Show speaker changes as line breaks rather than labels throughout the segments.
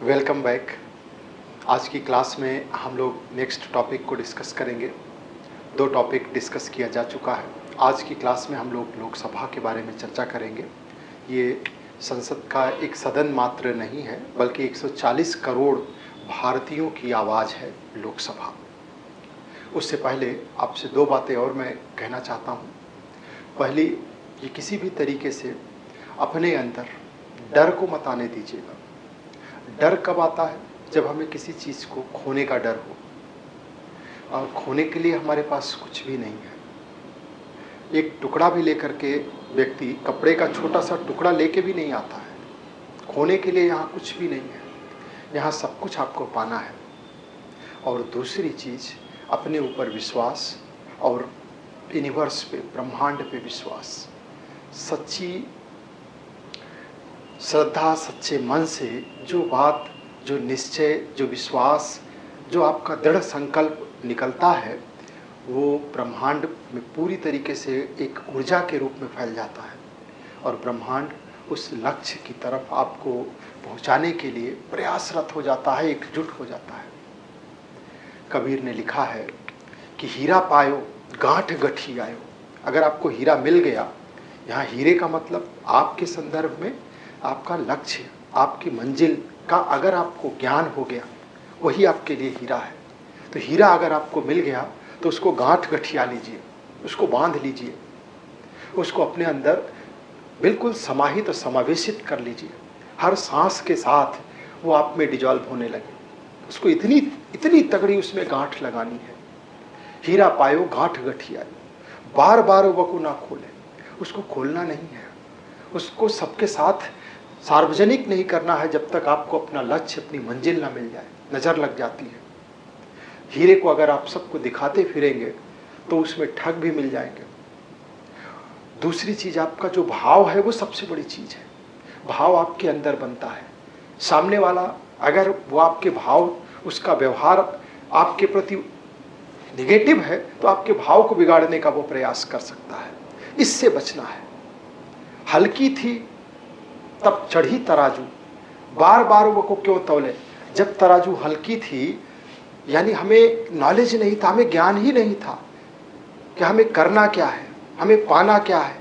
Welcome back. आज की class में हम लोग नेक्स्ट टॉपिक को डिस्कस करेंगे। दो टॉपिक डिस्कस किया जा चुका है। आज की क्लास में हम लोग लोकसभा के बारे में चर्चा करेंगे। ये संसद का एक सदन मात्र नहीं है, बल्कि 140 करोड़ भारतीयों की आवाज़ है लोकसभा। उससे पहले आपसे दो बातें और मैं कहना चाहता हूँ। पहली, ये किसी भी तरीके से अपने अंदर डर को मत आने दीजिएगा। डर कब आता है? जब हमें किसी चीज़ को खोने का डर हो, और खोने के लिए हमारे पास कुछ भी नहीं है। एक टुकड़ा भी लेकर के व्यक्ति कपड़े का छोटा सा टुकड़ा लेके भी नहीं आता है। खोने के लिए यहाँ कुछ भी नहीं है, यहाँ सब कुछ आपको पाना है। और दूसरी चीज़, अपने ऊपर विश्वास और यूनिवर्स पे, ब्रह्मांड पे विश्वास। सच्ची श्रद्धा, सच्चे मन से जो बात, जो निश्चय, जो विश्वास, जो आपका दृढ़ संकल्प निकलता है, वो ब्रह्मांड में पूरी तरीके से एक ऊर्जा के रूप में फैल जाता है और ब्रह्मांड उस लक्ष्य की तरफ आपको पहुंचाने के लिए प्रयासरत हो जाता है, एकजुट हो जाता है। कबीर ने लिखा है कि हीरा पायो गांठ गठी आयो। अगर आपको हीरा मिल गया, यहाँ हीरे का मतलब आपके संदर्भ में आपका लक्ष्य, आपकी मंजिल का अगर आपको ज्ञान हो गया, वही आपके लिए हीरा है। तो हीरा अगर आपको मिल गया तो उसको गांठ गठिया लीजिए, उसको बांध लीजिए, उसको अपने अंदर बिल्कुल समाहित और समावेशित कर लीजिए। हर सांस के साथ वो आप में डिजॉल्व होने लगे। उसको इतनी इतनी तगड़ी उसमें गांठ लगानी है। हीरा पायो गांठ गठिया, बार बार वको ना खोले। उसको खोलना नहीं है, उसको सबके साथ सार्वजनिक नहीं करना है जब तक आपको अपना लक्ष्य, अपनी मंजिल ना मिल जाए। नज़र लग जाती है। हीरे को अगर आप सबको दिखाते फिरेंगे तो उसमें ठग भी मिल जाएंगे। दूसरी चीज़, आपका जो भाव है वो सबसे बड़ी चीज़ है। भाव आपके अंदर बनता है। सामने वाला अगर वो आपके भाव, उसका व्यवहार आपके प्रति निगेटिव है तो आपके भाव को बिगाड़ने का वो प्रयास कर सकता है। इससे बचना है। हल्की थी तब चढ़ी तराजू, बार बार वो को क्यों तौले। जब तराजू हल्की थी, यानी हमें नॉलेज नहीं था, हमें ज्ञान ही नहीं था कि हमें करना क्या है, हमें पाना क्या है,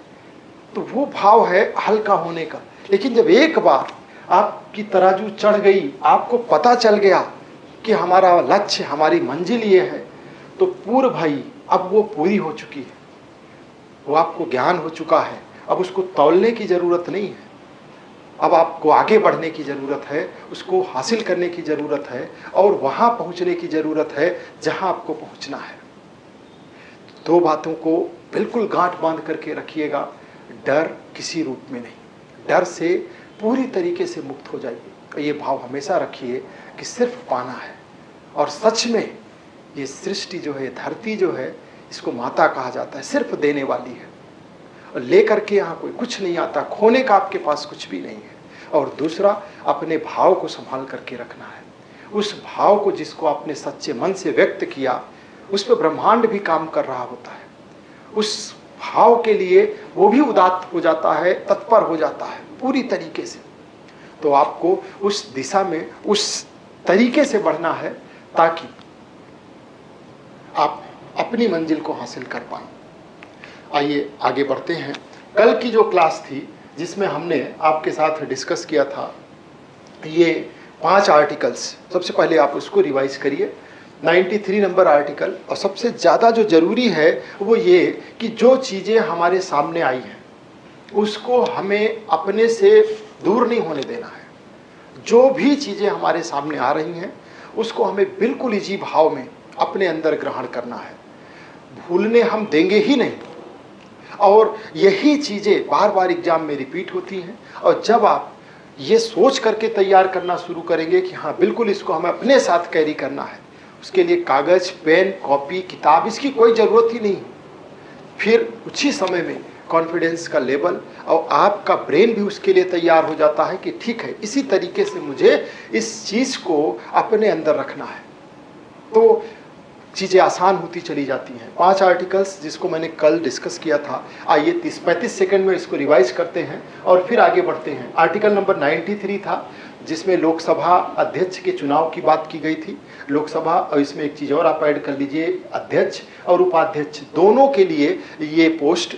तो वो भाव है हल्का होने का। लेकिन जब एक बार आपकी तराजू चढ़ गई, आपको पता चल गया कि हमारा लक्ष्य, हमारी मंजिल ये है, तो पूर्व भाई अब वो पूरी हो चुकी है। वो आपको ज्ञान हो चुका है। अब उसको तौलने की ज़रूरत नहीं है। अब आपको आगे बढ़ने की ज़रूरत है, उसको हासिल करने की ज़रूरत है और वहाँ पहुँचने की ज़रूरत है जहाँ आपको पहुँचना है। दो बातों को बिल्कुल गांठ बांध करके रखिएगा। डर किसी रूप में नहीं। डर से पूरी तरीके से मुक्त हो जाइए। ये भाव हमेशा रखिए कि सिर्फ पाना है। और सच में ये सृष्टि जो है, धरती जो है, इसको माता कहा जाता है, सिर्फ देने वाली है। और लेकर के यहाँ कोई कुछ नहीं आता, खोने का आपके पास कुछ भी नहीं है। और दूसरा, अपने भाव को संभाल करके रखना है। उस भाव को जिसको आपने सच्चे मन से व्यक्त किया, उस पर ब्रह्मांड भी काम कर रहा होता है। उस भाव के लिए वो भी उदात्त हो जाता है, तत्पर हो जाता है पूरी तरीके से। तो आपको उस दिशा में, उस तरीके से बढ़ना है ताकि आप अपनी मंजिल को हासिल कर पाएं। आइए आगे बढ़ते हैं। कल की जो क्लास थी जिसमें हमने आपके साथ डिस्कस किया था ये 5 आर्टिकल्स, सबसे पहले आप उसको रिवाइज करिए। 93 नंबर आर्टिकल। और सबसे ज़्यादा जो ज़रूरी है वो ये कि जो चीज़ें हमारे सामने आई हैं उसको हमें अपने से दूर नहीं होने देना है। जो भी चीज़ें हमारे सामने आ रही हैं उसको हमें बिल्कुल इजी भाव में अपने अंदर ग्रहण करना है। भूलने हम देंगे ही नहीं। और यही चीज़ें बार बार एग्जाम में रिपीट होती हैं। और जब आप ये सोच करके तैयार करना शुरू करेंगे कि हाँ बिल्कुल इसको हमें अपने साथ कैरी करना है, उसके लिए कागज़, पेन, कॉपी, किताब, इसकी कोई ज़रूरत ही नहीं। फिर कुछ ही समय में कॉन्फिडेंस का लेवल और आपका ब्रेन भी उसके लिए तैयार हो जाता है कि ठीक है, इसी तरीके से मुझे इस चीज़ को अपने अंदर रखना है। तो चीज़ें आसान होती चली जाती हैं। 5 आर्टिकल्स जिसको मैंने कल डिस्कस किया था, आइए 30-35 सेकंड में इसको रिवाइज करते हैं और फिर आगे बढ़ते हैं। आर्टिकल नंबर 93 था, जिसमें लोकसभा अध्यक्ष के चुनाव की बात की गई थी। लोकसभा, और इसमें एक चीज़ और आप ऐड कर लीजिए, अध्यक्ष और उपाध्यक्ष दोनों के लिए ये पोस्ट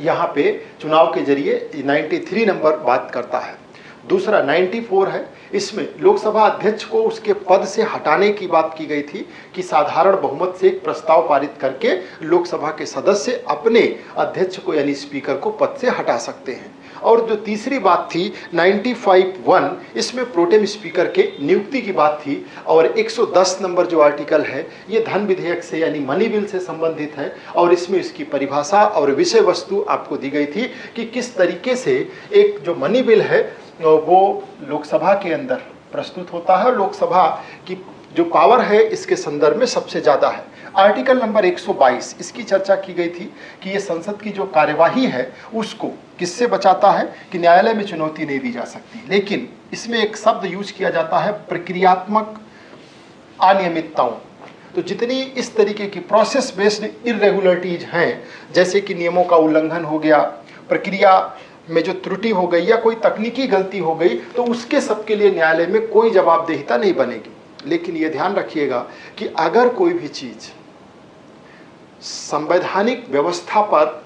यहाँ पे चुनाव के जरिए 93 नंबर बात करता है। दूसरा 94 है, इसमें लोकसभा अध्यक्ष को उसके पद से हटाने की बात की गई थी कि साधारण बहुमत से एक प्रस्ताव पारित करके लोकसभा के सदस्य अपने अध्यक्ष को यानी स्पीकर को पद से हटा सकते हैं। और जो तीसरी बात थी 95(1), इसमें प्रोटेम स्पीकर के नियुक्ति की बात थी। और 110 नंबर जो आर्टिकल है ये धन विधेयक से यानी मनी बिल से संबंधित है, और इसमें इसकी परिभाषा और विषय वस्तु आपको दी गई थी कि किस तरीके से एक जो मनी बिल है वो लोकसभा के अंदर प्रस्तुत होता है। लोकसभा की जो पावर है इसके संदर्भ में सबसे ज़्यादा है। आर्टिकल नंबर 122, इसकी चर्चा की गई थी कि ये संसद की जो कार्यवाही है उसको किससे बचाता है कि न्यायालय में चुनौती नहीं दी जा सकती। लेकिन इसमें एक शब्द यूज किया जाता है प्रक्रियात्मक अनियमितताओं। तो जितनी इस तरीके की प्रोसेस बेस्ड इरेगुलरिटीज हैं, जैसे कि नियमों का उल्लंघन हो गया, प्रक्रिया में जो त्रुटि हो गई या कोई तकनीकी गलती हो गई, तो उसके सबके लिए न्यायालय में कोई जवाबदेहिता नहीं बनेगी। लेकिन ये ध्यान रखिएगा कि अगर कोई भी चीज़ संवैधानिक व्यवस्था पर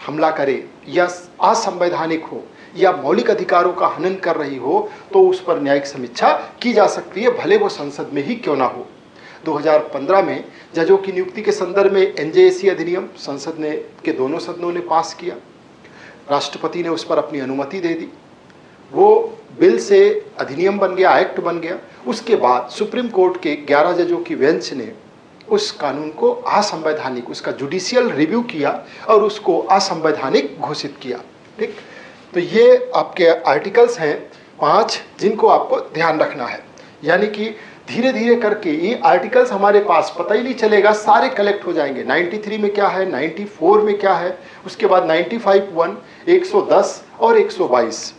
हमला करे या असंवैधानिक हो या मौलिक अधिकारों का हनन कर रही हो, तो उस पर न्यायिक समीक्षा की जा सकती है, भले वो संसद में ही क्यों ना हो। 2015 में जजों की नियुक्ति के संदर्भ में एनजेएसी अधिनियम संसद ने के दोनों सदनों ने पास किया, राष्ट्रपति ने उस पर अपनी अनुमति दे दी, वो बिल से अधिनियम बन गया, एक्ट बन गया। उसके बाद सुप्रीम कोर्ट के 11 जजों की बेंच ने उस कानून को असंवैधानिक, उसका जुडिशियल रिव्यू किया और उसको असंवैधानिक घोषित किया। ठीक, तो ये आपके आर्टिकल्स हैं 5 जिनको आपको ध्यान रखना है। यानी कि धीरे धीरे करके ये आर्टिकल्स हमारे पास पता ही नहीं चलेगा, सारे कलेक्ट हो जाएंगे। 93 में क्या है, 94 में क्या है, उसके बाद 95(1), 110 और 122।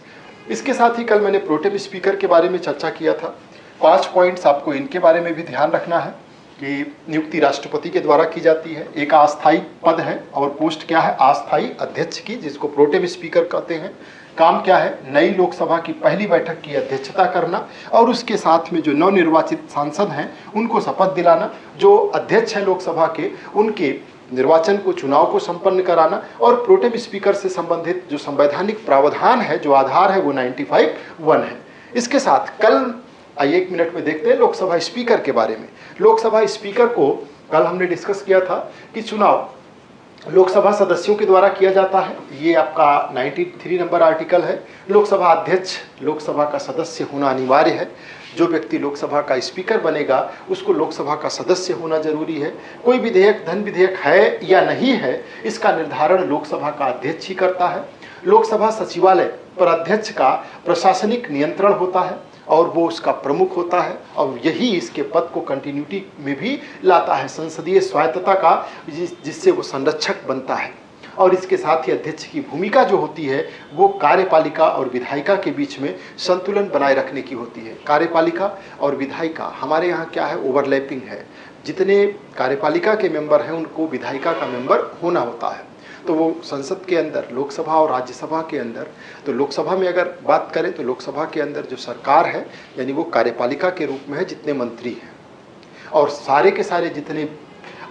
इसके साथ ही कल मैंने प्रोटेम स्पीकर के बारे में चर्चा किया था। 5 पॉइंट्स आपको इनके बारे में भी ध्यान रखना है कि नियुक्ति राष्ट्रपति के द्वारा की जाती है, एक अस्थायी पद है और पोस्ट क्या है, अस्थायी अध्यक्ष की, जिसको प्रोटेम स्पीकर कहते हैं। काम क्या है, नई लोकसभा की पहली बैठक की अध्यक्षता करना और उसके साथ में जो नवनिर्वाचित सांसद हैं उनको शपथ दिलाना, जो अध्यक्ष हैं लोकसभा के उनके निर्वाचन को, चुनाव को संपन्न कराना, और प्रोटेम स्पीकर से संबंधित जो संवैधानिक प्रावधान है, जो आधार है, वो 95(1) है। इसके साथ कल आइए 1 मिनट में देखते हैं लोकसभा स्पीकर के बारे में। लोकसभा स्पीकर को कल हमने डिस्कस किया था कि चुनाव लोकसभा सदस्यों के द्वारा किया जाता है, ये आपका 93 नंबर आर्टिकल है। लोकसभा अध्यक्ष लोकसभा का सदस्य होना अनिवार्य है। जो व्यक्ति लोकसभा का स्पीकर बनेगा उसको लोकसभा का सदस्य होना जरूरी है। कोई विधेयक, धन विधेयक है या नहीं है, इसका निर्धारण लोकसभा का अध्यक्ष ही करता है। लोकसभा सचिवालय पर अध्यक्ष का प्रशासनिक नियंत्रण होता है और वो उसका प्रमुख होता है, और यही इसके पद को कंटिन्यूटी में भी लाता है, संसदीय स्वायत्तता का, जिससे वो संरक्षक बनता है। और इसके साथ ही अध्यक्ष की भूमिका जो होती है वो कार्यपालिका और विधायिका के बीच में संतुलन बनाए रखने की होती है। कार्यपालिका और विधायिका हमारे यहाँ क्या है, ओवरलैपिंग है। जितने कार्यपालिका के मेंबर हैं उनको विधायिका का मेंबर होना होता है। तो वो संसद के अंदर, लोकसभा और राज्यसभा के अंदर, तो लोकसभा में अगर बात करें तो लोकसभा के अंदर जो सरकार है यानी वो कार्यपालिका के रूप में है, जितने मंत्री हैं, और सारे के सारे जितने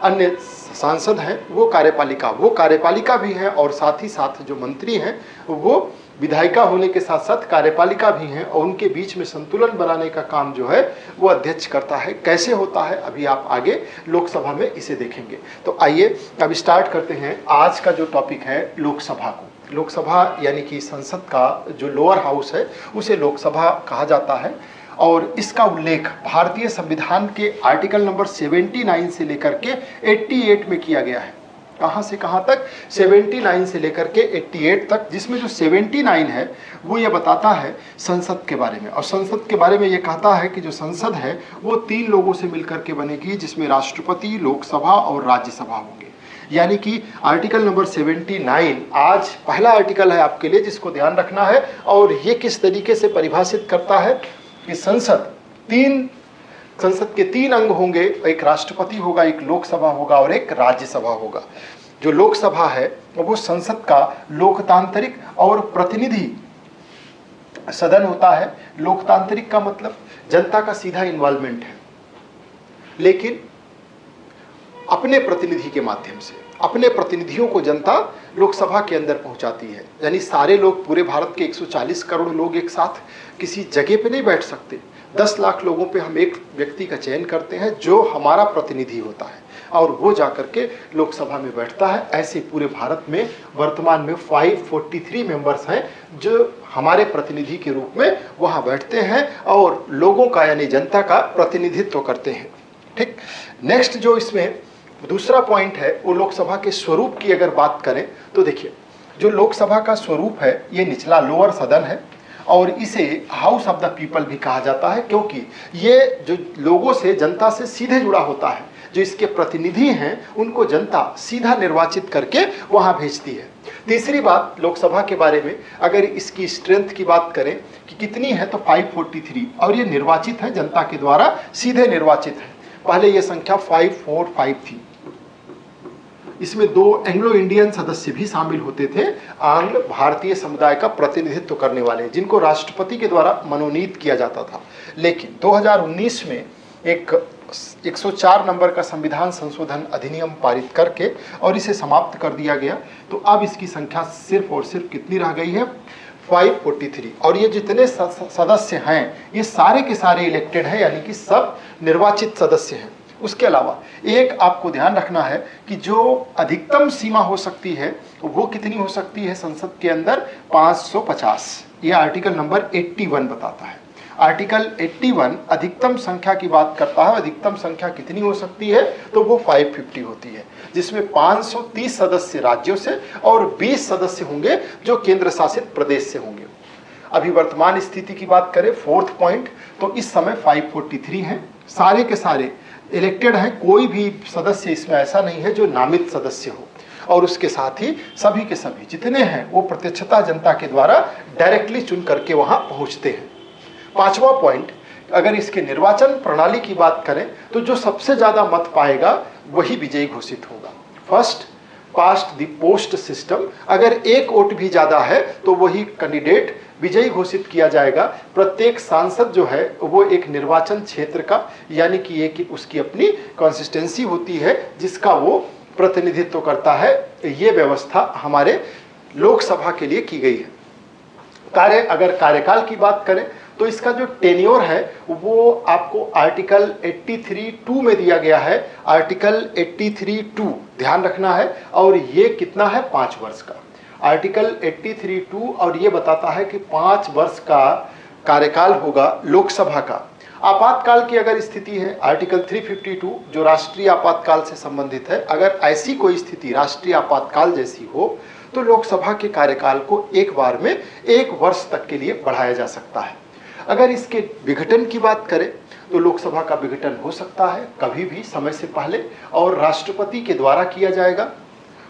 अन्य सांसद हैं वो कार्यपालिका भी हैं, और साथ ही साथ जो मंत्री हैं वो विधायिका होने के साथ साथ कार्यपालिका भी हैं, और उनके बीच में संतुलन बनाने का काम जो है वो अध्यक्ष करता है। कैसे होता है अभी आप आगे लोकसभा में इसे देखेंगे। तो आइए अब स्टार्ट करते हैं आज का जो टॉपिक है लोकसभा को। लोकसभा यानी कि संसद का जो लोअर हाउस है उसे लोकसभा कहा जाता है, और इसका उल्लेख भारतीय संविधान के आर्टिकल नंबर 79 से लेकर के 88 में किया गया है। कहाँ से कहाँ तक, 79 से लेकर के 88 तक, जिसमें जो 79 है वो ये बताता है संसद के बारे में, और संसद के बारे में ये कहता है कि जो संसद है वो 3 लोगों से मिलकर के बनेगी, जिसमें राष्ट्रपति, लोकसभा और राज्यसभा होंगे। यानी कि आर्टिकल नंबर 79 आज पहला आर्टिकल है आपके लिए जिसको ध्यान रखना है, और ये किस तरीके से परिभाषित करता है कि संसद के 3 अंग होंगे, एक राष्ट्रपति होगा, एक लोकसभा होगा और एक राज्यसभा होगा। जो लोकसभा है वो संसद का लोकतांत्रिक और प्रतिनिधि सदन होता है, लोकतांत्रिक का मतलब जनता का सीधा इन्वॉल्वमेंट है, लेकिन अपने प्रतिनिधि के माध्यम से अपने प्रतिनिधियों को जनता लोकसभा के अंदर पहुंचाती है। यानी सारे लोग, पूरे भारत के 140 करोड़ लोग एक साथ किसी जगह पे नहीं बैठ सकते। 10 लाख लोगों पे हम एक व्यक्ति का चयन करते हैं जो हमारा प्रतिनिधि होता है और वो जाकर के लोकसभा में बैठता है। ऐसे पूरे भारत में वर्तमान में 543 मेंबर्स हैं जो हमारे प्रतिनिधि के रूप में वहाँ बैठते हैं और लोगों का यानी जनता का प्रतिनिधित्व करते हैं। ठीक, नेक्स्ट जो इसमें दूसरा पॉइंट है वो लोकसभा के स्वरूप की अगर बात करें तो देखिए, जो लोकसभा का स्वरूप है ये निचला लोअर सदन है और इसे हाउस ऑफ द पीपल भी कहा जाता है, क्योंकि ये जो लोगों से, जनता से सीधे जुड़ा होता है। जो इसके प्रतिनिधि हैं उनको जनता सीधा निर्वाचित करके वहां भेजती है। तीसरी बात लोकसभा के बारे में, अगर इसकी स्ट्रेंथ की बात करें कि कितनी है तो 543, और ये निर्वाचित है, जनता के द्वारा सीधे निर्वाचित है। पहले ये संख्या 545 थी। इसमें 2 एंग्लो इंडियन सदस्य भी शामिल होते थे, आंग्ल भारतीय समुदाय का प्रतिनिधित्व करने वाले, जिनको राष्ट्रपति के द्वारा मनोनीत किया जाता था। लेकिन 2019 में एक 104 नंबर का संविधान संशोधन अधिनियम पारित करके और इसे समाप्त कर दिया गया, तो अब इसकी संख्या सिर्फ और सिर्फ कितनी रह गई है, 543। और ये जितने सदस्य हैं ये सारे के सारे इलेक्टेड हैं, यानी कि सब निर्वाचित सदस्य हैं। उसके अलावा एक आपको ध्यान रखना है कि जो अधिकतम सीमा हो सकती है वो कितनी हो सकती है संसद के अंदर, 550। ये आर्टिकल नंबर 81 बताता है। आर्टिकल 81 अधिकतम संख्या की बात करता है। अधिकतम संख्या कितनी हो सकती है तो वो 550 होती है, जिसमें 530 सदस्य राज्यों से और 20 सदस्य होंगे जो केंद्र शासित प्रदेश से होंगे। अभी वर्तमान स्थिति की बात करें, 4th पॉइंट, तो इस समय 543 हैं, सारे के सारे इलेक्टेड हैं। कोई भी सदस्य इसमें ऐसा नहीं है जो नामित सदस्य हो, और उसके साथ ही सभी के सभी जितने हैं वो प्रत्यक्षता जनता के द्वारा डायरेक्टली चुन करके वहां पहुंचते हैं। 5वां पॉइंट, अगर इसके निर्वाचन प्रणाली की बात करें तो जो सबसे ज्यादा मत पाएगा वही विजयी घोषित होगा। First past the post system, अगर एक वोट भी ज्यादा है तो वही कैंडिडेट विजयी घोषित किया जाएगा। प्रत्येक सांसद जो है वो एक निर्वाचन क्षेत्र का, यानी कि एक उसकी अपनी कंसिस्टेंसी होती है जिसका वो प्रतिनिधित्व करता है। ये व्यवस्था हमारे लोकसभा के लिए की गई है। अगर कार्यकाल की बात करें तो इसका जो टेन्योर है वो आपको आर्टिकल 83(2) में दिया गया है। आर्टिकल 83(2) ध्यान रखना है, और ये कितना है, 5 वर्ष का। आर्टिकल 83(2) और ये बताता है कि 5 वर्ष का कार्यकाल होगा लोकसभा का। आपातकाल की अगर स्थिति है, आर्टिकल 352 जो राष्ट्रीय आपातकाल से संबंधित है, अगर ऐसी कोई स्थिति राष्ट्रीय आपातकाल जैसी हो तो लोकसभा के कार्यकाल को एक बार में 1 वर्ष तक के लिए बढ़ाया जा सकता है। अगर इसके विघटन की बात करें तो लोकसभा का विघटन हो सकता है कभी भी समय से पहले, और राष्ट्रपति के द्वारा किया जाएगा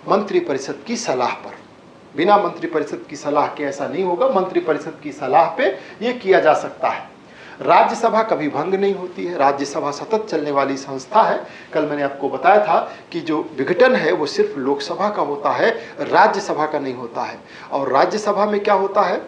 मंत्रिपरिषद की सलाह पर। बिना मंत्रिपरिषद की सलाह के ऐसा नहीं होगा, मंत्रिपरिषद की सलाह पे ये किया जा सकता है। राज्यसभा कभी भंग नहीं होती है, राज्यसभा सतत चलने वाली संस्था है। कल मैंने आपको बताया था कि जो विघटन है वो सिर्फ लोकसभा का होता है, राज्यसभा का नहीं होता है। और राज्यसभा में क्या होता है,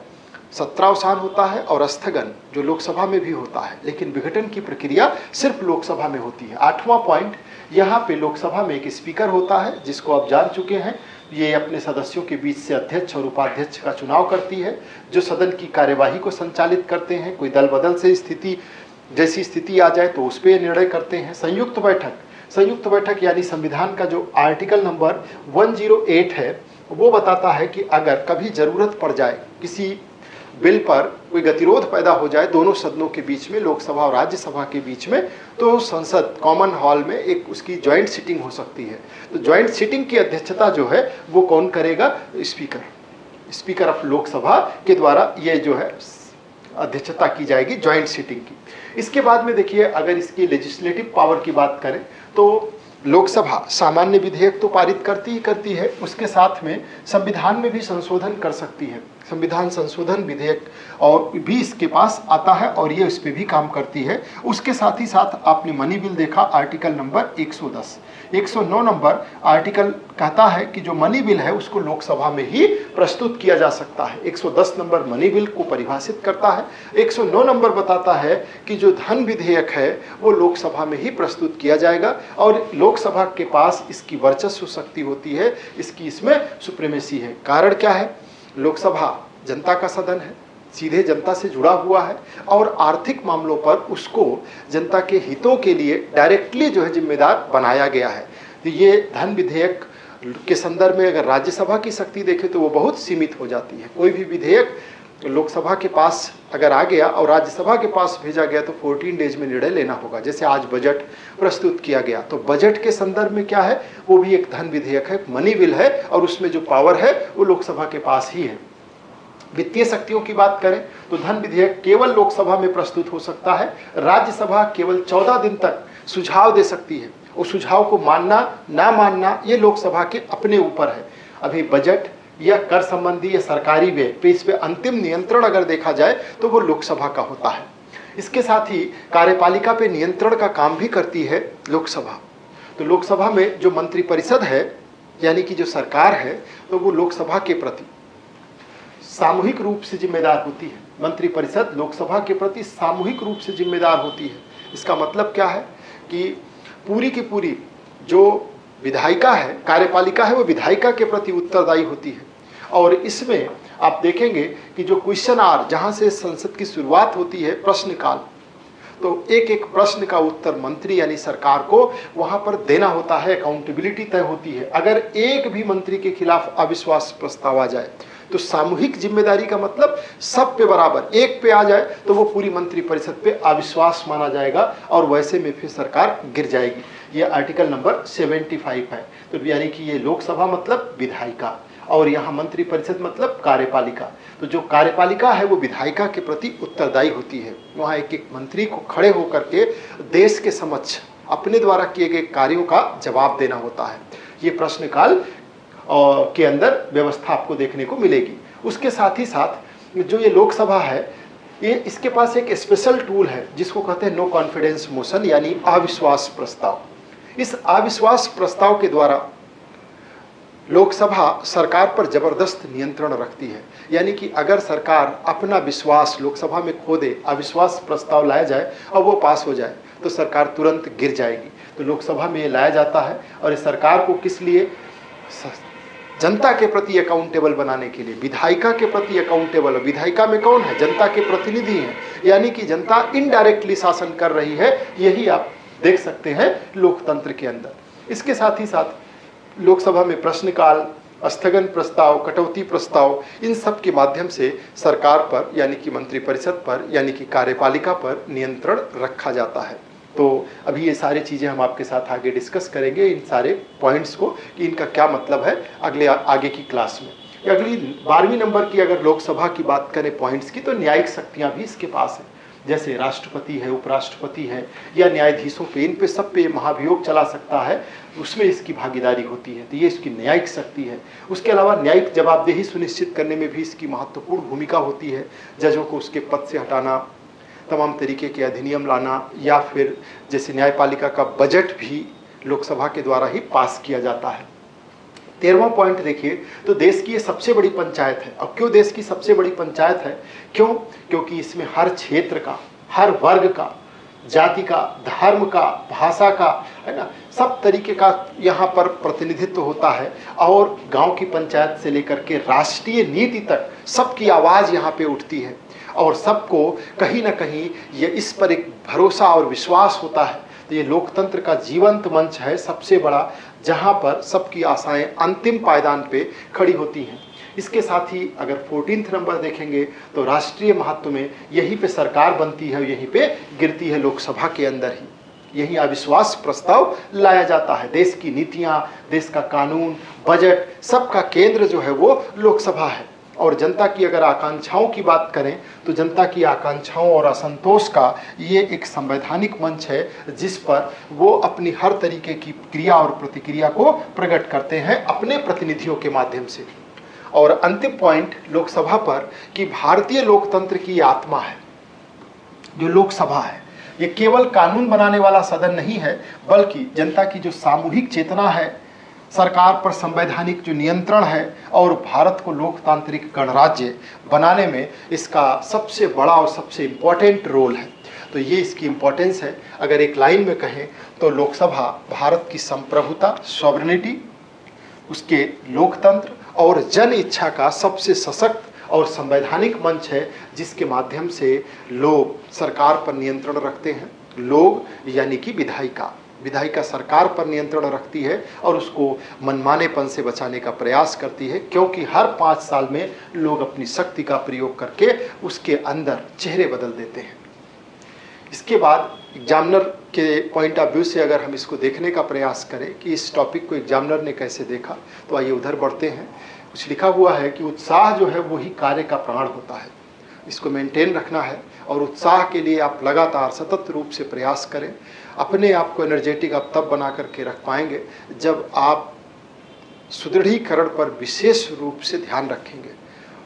सत्रावसान होता है और स्थगन जो लोकसभा में भी होता है, लेकिन विघटन की प्रक्रिया सिर्फ लोकसभा में होती है। 8वां पॉइंट, यहाँ पे लोकसभा में एक स्पीकर होता है जिसको आप जान चुके हैं। ये अपने सदस्यों के बीच से अध्यक्ष और उपाध्यक्ष का चुनाव करती है, जो सदन की कार्यवाही को संचालित करते हैं। कोई दल बदल से जैसी स्थिति आ जाए तो उस पर निर्णय करते हैं। संयुक्त बैठक यानी संविधान का जो आर्टिकल नंबर 108 है वो बताता है कि अगर कभी जरूरत पड़ जाए, किसी बिल पर कोई गतिरोध पैदा हो जाए दोनों सदनों के बीच में, लोकसभा और राज्यसभा के बीच में, तो संसद कॉमन हॉल में एक उसकी ज्वाइंट सिटिंग हो सकती है। तो ज्वाइंट सिटिंग की अध्यक्षता जो है वो कौन करेगा, स्पीकर ऑफ लोकसभा के द्वारा ये जो है अध्यक्षता की जाएगी ज्वाइंट सिटिंग की। इसके बाद में देखिए, अगर इसकी लेजिस्लेटिव पावर की बात करें तो लोकसभा सामान्य विधेयक तो पारित करती ही करती है, उसके साथ में संविधान में भी संशोधन कर सकती है। संविधान संशोधन विधेयक और भी इसके पास आता है और ये इस पे भी काम करती है। उसके साथ ही साथ आपने मनी बिल देखा, आर्टिकल नंबर 110, 109 नंबर आर्टिकल कहता है कि जो मनी बिल है उसको लोकसभा में ही प्रस्तुत किया जा सकता है। 110 नंबर मनी बिल को परिभाषित करता है। 109 नंबर बताता है कि जो धन विधेयक है वो लोकसभा में ही प्रस्तुत किया जाएगा और लोकसभा के पास इसकी वर्चस्व शक्ति होती है, इसकी इसमें सुप्रीमेसी है। कारण क्या है? लोकसभा जनता का सदन है, सीधे जनता से जुड़ा हुआ है और आर्थिक मामलों पर उसको जनता के हितों के लिए डायरेक्टली जो है जिम्मेदार बनाया गया है। तो ये धन विधेयक के संदर्भ में अगर राज्यसभा की शक्ति देखें तो वो बहुत सीमित हो जाती है। कोई भी विधेयक लोकसभा के पास अगर आ गया और राज्यसभा के पास भेजा गया तो 14 डेज में निर्णय लेना होगा। जैसे आज बजट प्रस्तुत किया गया तो बजट के संदर्भ में क्या है, वो भी एक धन विधेयक है, मनी बिल है और उसमें जो पावर है वो लोकसभा के पास ही है। वित्तीय शक्तियों की बात करें तो धन विधेयक केवल लोकसभा में प्रस्तुत हो सकता है। राज्यसभा केवल 14 दिन तक सुझाव दे सकती है। उस सुझाव को मानना ना मानना ये लोकसभा के अपने ऊपर है। अभी बजट या कर संबंधी या सरकारी व्यय पे इस पे अंतिम नियंत्रण अगर देखा जाए तो वो लोकसभा का होता है। इसके साथ ही कार्यपालिका पे नियंत्रण का काम भी करती है लोकसभा। तो लोकसभा में जो मंत्रिपरिषद है यानी कि जो सरकार है तो वो लोकसभा के प्रति सामूहिक रूप से जिम्मेदार होती है। मंत्रिपरिषद लोकसभा के प्रति सामूहिक रूप से जिम्मेदार होती है। इसका मतलब क्या है कि पूरी की पूरी जो विधायिका है, कार्यपालिका है, वो विधायिका के प्रति उत्तरदायी होती है। और इसमें आप देखेंगे कि जो क्वेश्चन आवर जहां से संसद की शुरुआत होती है, प्रश्नकाल, तो एक एक प्रश्न का उत्तर मंत्री यानी सरकार को वहां पर देना होता है। अकाउंटेबिलिटी तय होती है। अगर एक भी मंत्री के खिलाफ अविश्वास प्रस्ताव आ जाए तो सामूहिक जिम्मेदारी का मतलब सब पे बराबर, एक पे आ जाए तो वो पूरी मंत्रिपरिषद पे अविश्वास माना जाएगा और वैसे में फिर सरकार गिर जाएगी। ये आर्टिकल नंबर 75 है। तो यानी कि ये लोकसभा मतलब विधायिका और यहाँ मंत्रिपरिषद मतलब कार्यपालिका। तो जो कार्यपालिका है वो विधायिका के प्रति उत्तरदायी होती है। वहाँ एक एक मंत्री को खड़े होकर के देश के समक्ष अपने द्वारा किए गए कार्यों का जवाब देना होता है। ये प्रश्नकाल के अंदर व्यवस्था आपको देखने को मिलेगी। उसके साथ ही साथ जो ये लोकसभा है, ये इसके पास एक स्पेशल टूल है जिसको कहते हैं नो कॉन्फिडेंस मोशन यानी अविश्वास प्रस्ताव। इस अविश्वास प्रस्ताव के द्वारा लोकसभा सरकार पर जबरदस्त नियंत्रण रखती है। यानी कि अगर सरकार अपना विश्वास लोकसभा में खो दे, अविश्वास प्रस्ताव लाया जाए और वो पास हो जाए तो सरकार तुरंत गिर जाएगी। तो लोकसभा में ये लाया जाता है और इस सरकार को किस लिए? जनता के प्रति अकाउंटेबल बनाने के लिए, विधायिका के प्रति अकाउंटेबल। विधायिका में कौन है? जनता के प्रतिनिधि हैं, यानी कि जनता इनडायरेक्टली शासन कर रही है। यही आप देख सकते हैं लोकतंत्र के अंदर। इसके साथ ही साथ लोकसभा में प्रश्नकाल, स्थगन प्रस्ताव, कटौती प्रस्ताव, इन सब के माध्यम से सरकार पर यानी कि मंत्रिपरिषद पर यानी कि कार्यपालिका पर नियंत्रण रखा जाता है। तो अभी ये सारी चीज़ें हम आपके साथ आगे डिस्कस करेंगे, इन सारे पॉइंट्स को कि इनका क्या मतलब है आगे की क्लास में। अगली 12वीं नंबर की अगर लोकसभा की बात करें पॉइंट्स की, तो न्यायिक शक्तियाँ भी इसके पास हैं। जैसे राष्ट्रपति है, उपराष्ट्रपति है या न्यायाधीशों पे, इन पे सब पे महाभियोग चला सकता है, उसमें इसकी भागीदारी होती है। तो ये इसकी न्यायिक शक्ति है। उसके अलावा न्यायिक जवाबदेही सुनिश्चित करने में भी इसकी महत्वपूर्ण भूमिका होती है। जजों को उसके पद से हटाना, तमाम तरीके के अधिनियम लाना, या फिर जैसे न्यायपालिका का बजट भी लोकसभा के द्वारा ही पास किया जाता है। 13वां पॉइंट देखिए, तो देश की ये सबसे बड़ी पंचायत है। अब क्यों देश की सबसे बड़ी पंचायत है? क्यों? क्योंकि इसमें हर क्षेत्र का, हर वर्ग का, जाति का, धर्म का, भाषा का, है ना, सब तरीके का यहाँ पर प्रतिनिधित्व होता है। और गांव की पंचायत से लेकर के राष्ट्रीय नीति तक सबकी आवाज़ यहाँ पे उठती है और सबको कहीं ना कहीं ये इस पर एक भरोसा और विश्वास होता है। तो ये लोकतंत्र का जीवंत मंच है सबसे बड़ा, जहाँ पर सबकी आशाएं अंतिम पायदान पे खड़ी होती हैं। इसके साथ ही अगर 14वां नंबर देखेंगे तो राष्ट्रीय महत्व में यहीं पे सरकार बनती है, यहीं पे गिरती है, लोकसभा के अंदर ही। यही अविश्वास प्रस्ताव लाया जाता है। देश की नीतियाँ, देश का कानून, बजट, सबका केंद्र जो है वो लोकसभा है। और जनता की अगर आकांक्षाओं की बात करें तो जनता की आकांक्षाओं और असंतोष का ये एक संवैधानिक मंच है जिस पर वो अपनी हर तरीके की क्रिया और प्रतिक्रिया को प्रकट करते हैं अपने प्रतिनिधियों के माध्यम से। और अंतिम पॉइंट लोकसभा पर कि भारतीय लोकतंत्र की आत्मा है जो लोकसभा है, ये केवल कानून बनाने वाला सदन नहीं है, बल्कि जनता की जो सामूहिक चेतना है, सरकार पर संवैधानिक जो नियंत्रण है और भारत को लोकतांत्रिक गणराज्य बनाने में इसका सबसे बड़ा और सबसे इम्पोर्टेंट रोल है। तो ये इसकी इम्पोर्टेंस है। अगर एक लाइन में कहें तो लोकसभा भारत की संप्रभुता, सॉवरेनिटी, उसके लोकतंत्र और जन इच्छा का सबसे सशक्त और संवैधानिक मंच है, जिसके माध्यम से लोग सरकार पर नियंत्रण रखते हैं। लोग यानी कि विधायिका सरकार पर नियंत्रण रखती है और उसको मनमानेपन से बचाने का प्रयास करती है, क्योंकि हर 5 साल में लोग अपनी शक्ति का प्रयोग करके उसके अंदर चेहरे बदल देते हैं। इसके बाद एग्जामिनर के पॉइंट ऑफ व्यू से अगर हम इसको देखने का प्रयास करें कि इस टॉपिक को एग्जामिनर ने कैसे देखा, तो आइए उधर बढ़ते हैं। कुछ लिखा हुआ है कि उत्साह जो है वही कार्य का प्राण होता है, इसको मेंटेन रखना है और उत्साह के लिए आप लगातार सतत रूप से प्रयास करें। अपने आप को एनर्जेटिक आप तब बना करके रख पाएंगे जब आप सुदृढ़ीकरण पर विशेष रूप से ध्यान रखेंगे।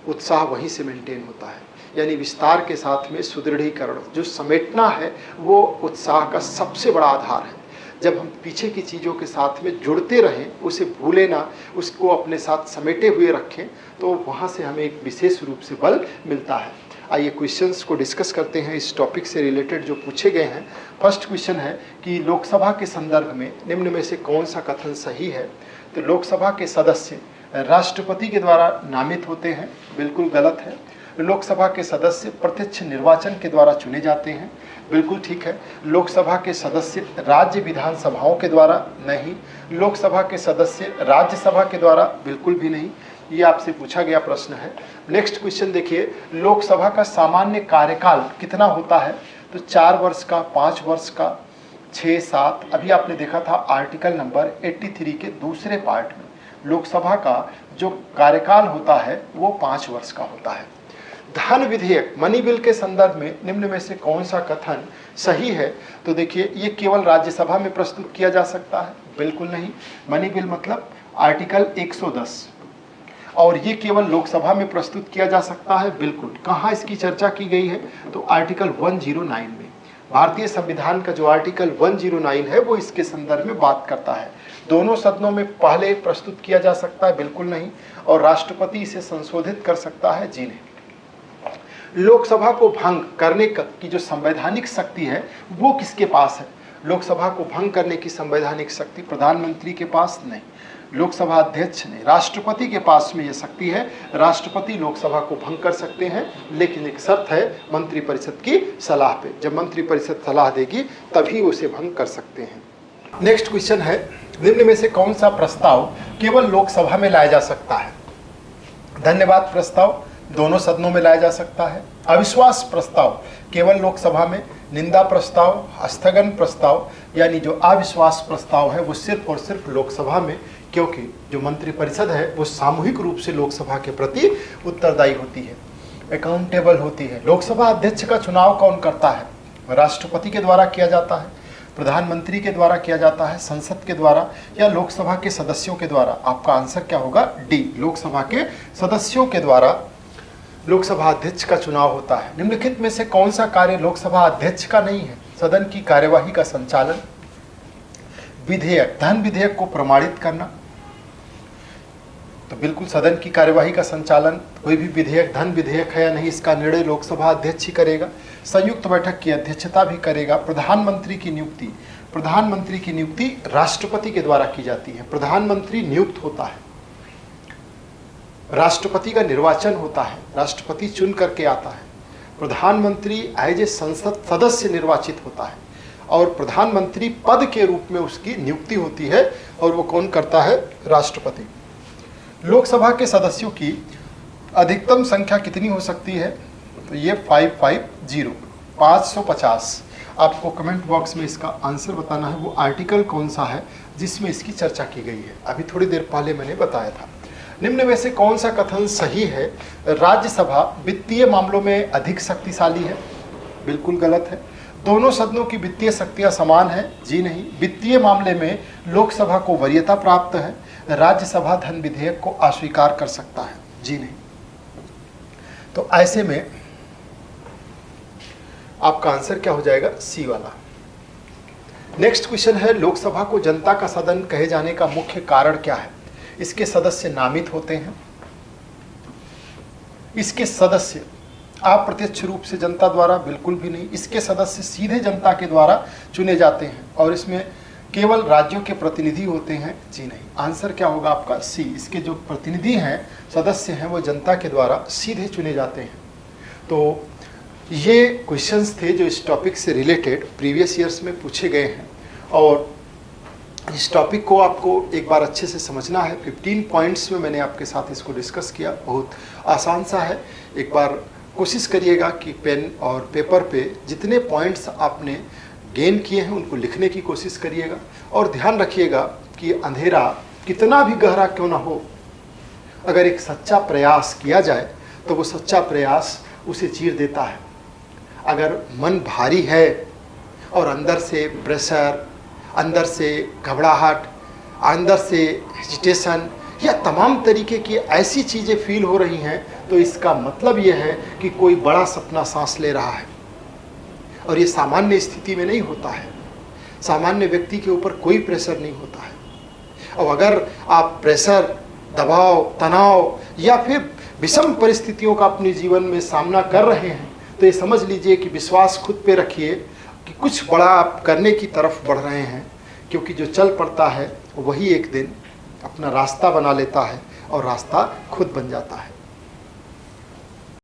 उत्साह वहीं से मेंटेन होता है, यानी विस्तार के साथ में सुदृढ़ीकरण जो समेटना है वो उत्साह का सबसे बड़ा आधार है। जब हम पीछे की चीज़ों के साथ में जुड़ते रहें, उसे भूलें ना, उसको अपने साथ समेटे हुए रखें, तो वहाँ से हमें एक विशेष रूप से बल मिलता है। आइए क्वेश्चंस को डिस्कस करते हैं इस टॉपिक से रिलेटेड जो पूछे गए हैं। फर्स्ट क्वेश्चन है कि लोकसभा के संदर्भ में निम्न में से कौन सा कथन सही है। तो लोकसभा के सदस्य राष्ट्रपति के द्वारा नामित होते हैं, बिल्कुल गलत है। लोकसभा के सदस्य प्रत्यक्ष निर्वाचन के द्वारा चुने जाते हैं, बिल्कुल ठीक है। लोकसभा के सदस्य राज्य विधानसभाओं के द्वारा नहीं। लोकसभा के सदस्य राज्यसभा के द्वारा बिल्कुल भी नहीं। ये आपसे पूछा गया प्रश्न है। नेक्स्ट क्वेश्चन देखिए, लोकसभा का सामान्य कार्यकाल कितना होता है। तो 4 वर्ष का, 5 वर्ष का, 6, 7। अभी आपने देखा था आर्टिकल नंबर 83 के दूसरे पार्ट में लोकसभा का जो कार्यकाल होता है वो 5 वर्ष का होता है। धन विधेयक मनी बिल के संदर्भ में निम्न में से कौन सा कथन सही है। तो देखिए, ये केवल राज्यसभा में प्रस्तुत किया जा सकता है, बिल्कुल नहीं। मनी बिल मतलब आर्टिकल 110, और ये केवल लोकसभा में प्रस्तुत किया जा सकता है, बिल्कुल। कहाँ इसकी चर्चा की गई है, तो आर्टिकल 109 में। भारतीय संविधान का जो आर्टिकल 109 है वो इसके संदर्भ में बात करता है। दोनों सदनों में पहले प्रस्तुत किया जा सकता है, बिल्कुल नहीं। और राष्ट्रपति इसे संशोधित कर सकता है, जी नहीं। लोकसभा को भंग करने की जो संवैधानिक शक्ति है वो किसके पास है। लोकसभा को भंग करने की संवैधानिक शक्ति प्रधानमंत्री के पास नहीं, लोकसभा अध्यक्ष ने, राष्ट्रपति के पास में ये शक्ति है। राष्ट्रपति लोकसभा को भंग कर सकते हैं, लेकिन एक शर्त है, मंत्रिपरिषद की सलाह पे। जब मंत्रिपरिषद सलाह देगी तभी उसे भंग कर सकते हैं। नेक्स्ट क्वेश्चन है, निम्न में से कौन सा प्रस्ताव केवल लोकसभा में लाया जा सकता है। धन्यवाद प्रस्ताव दोनों सदनों में लाया जा सकता है। अविश्वास प्रस्ताव केवल लोकसभा में। निंदा प्रस्ताव, स्थगन प्रस्ताव यानी जो अविश्वास प्रस्ताव है वो सिर्फ और सिर्फ लोकसभा में, क्योंकि जो मंत्रिपरिषद है वो सामूहिक रूप से लोकसभा के प्रति उत्तरदायी होती है, अकाउंटेबल होती है। लोकसभा अध्यक्ष का चुनाव कौन करता है। राष्ट्रपति के द्वारा किया जाता है, प्रधानमंत्री के द्वारा किया जाता है, संसद के द्वारा, या लोकसभा के सदस्यों के द्वारा। आपका आंसर क्या होगा, डी, लोकसभा के सदस्यों के द्वारा लोकसभा अध्यक्ष का चुनाव होता है। निम्नलिखित में से कौन सा कार्य लोकसभा अध्यक्ष का नहीं है। सदन की कार्यवाही का संचालन, विधेयक, धन विधेयक को प्रमाणित करना, तो बिल्कुल सदन की कार्यवाही का संचालन, कोई भी विधेयक धन विधेयक है या नहीं इसका निर्णय लोकसभा अध्यक्ष ही करेगा। संयुक्त बैठक की अध्यक्षता भी करेगा। प्रधानमंत्री की नियुक्ति राष्ट्रपति के द्वारा की जाती है। प्रधानमंत्री नियुक्त होता है, राष्ट्रपति का निर्वाचन होता है, राष्ट्रपति चुन करके आता है। प्रधानमंत्री एज ए संसद सदस्य निर्वाचित होता है और प्रधानमंत्री पद के रूप में उसकी नियुक्ति होती है, और वो कौन करता है, राष्ट्रपति। लोकसभा के सदस्यों की अधिकतम संख्या कितनी हो सकती है, तो ये 550। आपको कमेंट बॉक्स में इसका आंसर बताना है, वो आर्टिकल कौन सा है जिसमें इसकी चर्चा की गई है। अभी थोड़ी देर पहले मैंने बताया था। निम्न में से कौन सा कथन सही है। राज्यसभा वित्तीय मामलों में अधिक शक्तिशाली है, बिल्कुल गलत है। दोनों सदनों की वित्तीय शक्तियां समान है, जी नहीं। वित्तीय मामले में लोकसभा को वरीयता प्राप्त है। राज्यसभा धन विधेयक को अस्वीकार कर सकता है, जी नहीं। तो ऐसे में आपका आंसर क्या हो जाएगा? सी वाला। नेक्स्ट क्वेश्चन है, लोकसभा को जनता का सदन कहे जाने का मुख्य कारण क्या है? इसके सदस्य नामित होते हैं, इसके सदस्य अप्रत्यक्ष रूप से जनता द्वारा बिल्कुल भी नहीं, इसके सदस्य सीधे जनता के द्वारा चुने जाते हैं, और इसमें केवल राज्यों के प्रतिनिधि होते हैं, जी नहीं। आंसर क्या होगा आपका? सी। इसके जो प्रतिनिधि हैं, सदस्य हैं, वो जनता के द्वारा सीधे चुने जाते हैं। तो ये क्वेश्चंस थे जो इस टॉपिक से रिलेटेड प्रीवियस ईयर्स में पूछे गए हैं, और इस टॉपिक को आपको एक बार अच्छे से समझना है। 15 पॉइंट्स में मैंने आपके साथ इसको डिस्कस किया, बहुत आसान सा है। एक बार कोशिश करिएगा कि पेन और पेपर पे जितने पॉइंट्स आपने गेन किए हैं उनको लिखने की कोशिश करिएगा, और ध्यान रखिएगा कि अंधेरा कितना भी गहरा क्यों ना हो, अगर एक सच्चा प्रयास किया जाए तो वो सच्चा प्रयास उसे चीर देता है। अगर मन भारी है और अंदर से प्रेशर, अंदर से घबराहट, अंदर से हेजिटेशन या तमाम तरीके की ऐसी चीज़ें फील हो रही हैं, तो इसका मतलब ये है कि कोई बड़ा सपना सांस ले रहा है, और ये सामान्य स्थिति में नहीं होता है। सामान्य व्यक्ति के ऊपर कोई प्रेशर नहीं होता है। और अगर आप प्रेशर, दबाव, तनाव या फिर विषम परिस्थितियों का अपने जीवन में सामना कर रहे हैं, तो ये समझ लीजिए कि विश्वास खुद पे रखिए कि कुछ बड़ा आप करने की तरफ बढ़ रहे हैं, क्योंकि जो चल पड़ता है वही एक दिन अपना रास्ता बना लेता है, और रास्ता खुद बन जाता है।